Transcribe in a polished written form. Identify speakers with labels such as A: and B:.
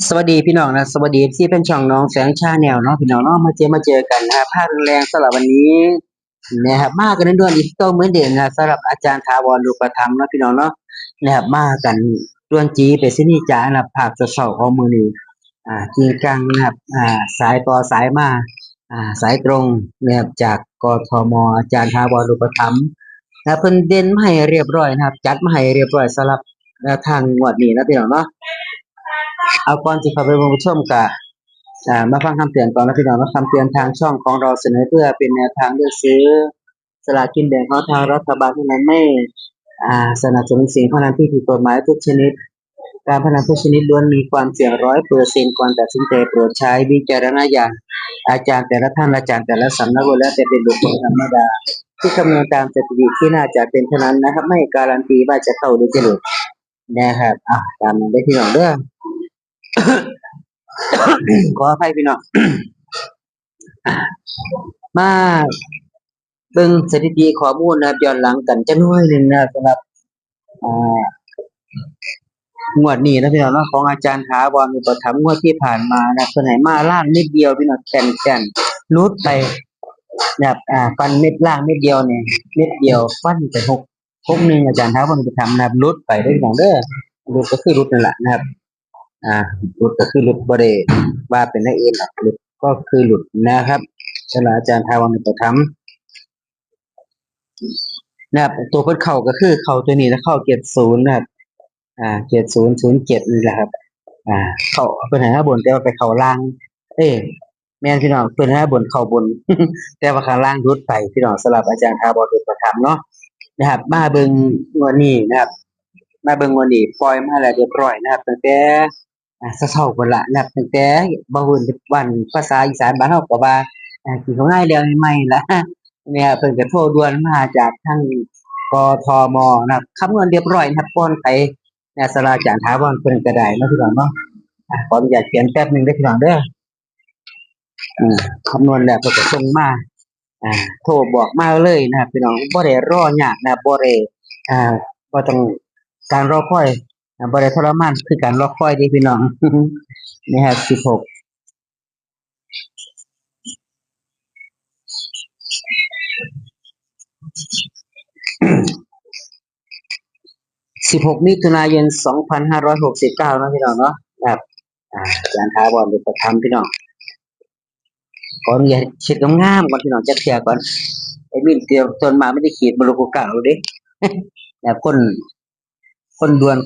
A: สวัสดีพี่น้องนะสวัสดีที่เป็นช่องน้องแสงชาแนลเนาะพี่น้องเนาะมาเจอกันนะครับภาคแรงสำหรับวันนี้นะครับมากันด่วนๆอีกก็เหมือนเดิมนะสำหรับอาจารย์ถาวรรูปธรรมเนาะพี่น้องเนาะนะครับมากันด่วนจีไปซินี่จ้านะภาคจะเสาของมือนี้จริงจังนะครับสายต่อสายมาสายตรงนะครับจากกทมอาจารย์ถาวรรูปธรรมนะเพิ่นเด่นมาให้เรียบร้อยนะครับจัดมาให้เรียบร้อยสำหรับแนวทางงวดนี้นะพี่น้องเนาะ เอาก่อนที่เข้าไปรับชมกะมาฟังคำเตือนก่อนนะพี่น้องนะคำเตือนทางช่องของเราเสนอเพื่อเป็นแนวทางเลือกซื้อสลากกินแบ่งของทางรัฐบาลเท่านั้นไม่สนับสนุนสิ่งพนันที่ผิดกฎหมายทุกชนิดการพนันทุกชนิดล้วนมีความเสี่ยง100%ก่อนตัดสินใจโปรดใช้วิจารณญาณอาจารย์แต่ละท่านอาจารย์แต่ละสำนักแล้วแต่เป็นบุคคลธรรมดาที่คำนวณตามสถิติที่น่าจะเป็นเท่านั้นนะครับไม่การันตีว่าจะเข้าหรือจะหลุดนะครับตามนั้นได้พี่น้องเด้อ ขออภัยพี่น้องมาเบิ่งสถิติข้อมูลนะครับย้อนหลังกันจักหน่อยหนึ่งนะครับสำหรับอ่างวดนี้นะพี่น้องเนาะของอาจารย์ถาวรอุปถัมภ์งวดที่ผ่านมานะเพิ่นให้มาล่างนิดเดียวพี่น้องแก่นๆหลุดไปนะครับฟันเม็ดล่างเม็ดเดียวเนี่ยเม็ดเดียวฟันไป6 1อาจารย์ถาวรอุปถัมภ์นะครับหลุดไปเด้อพี่น้องเด้อหลุดก็คือหลุดนั่นแหละนะครับอ่าหลุดก็คือหลุดบ่ได้ว่าเป็นนักเอนหรอกหลุดก็คือหลุดนะครับสำหรับอาจารย์ถาวรอุปถัมภ์ นะครับตัวเพิ่นเข้าก็คือเข้าตัวนี้แล้วเข้า70นะครับ7007นี่แหละครับเข้าเพิ่นให้มาบนแต่ว่าไปเข้าล่างเอ้ยแม่นพี่น้องเพิ่นให้มาบนเข้าบนแต่ว่าข้างล่างหลุดไปพี่น้องสำหรับอาจารย์ถาวรอุปถัมภ์เนาะนะครับมาเบิ่งงวดนี้นะครับมาเบิ่งงวดนี้ปล่อยมาแล้วเรียบร้อยนะครับตั้งแต่เช้าๆพุ่นล่ะนะครับตั้งแต่บ่ฮู้วันภาษาอีสานบ้านเฮาก็ว่ากินข้าวง่ายแล้วใหม่ๆล่ะเนี่ยเพิ่นก็โทรด่วนมาจากทาง กทมนะครับคำนวณเรียบร้อยนะครับก่อนไปสำหรับอาจารย์ถาวรเพิ่นก็ได้เนาะพี่น้องเนาะขออนุญาตเขียนแป๊บหนึงเด้อพี่น้องเด้อคำนวณแล้วเพิ่นก็ส่งมาโทรบอกมาเลยนะครับพี่น้องบ่ได้รอยากนะครับบ่ได้อ่าบ่ต้องการรอคอยบ่ได้ทรมานคือการรอคอยเด้พี่น้องนะครับ16 16มิถุนายน2569เนาะพี่น้องเนาะนะครับอาจารย์ถาวรเป็นประธานพี่น้อง ขออนุญาตเช็ดงามๆก่อนพี่น้องจักเที่ยก่อนไอ้มีนเตรียมต้นมาไม่ได้ขีดบ่รู้กูกะเอาเด้แต่คนด่วน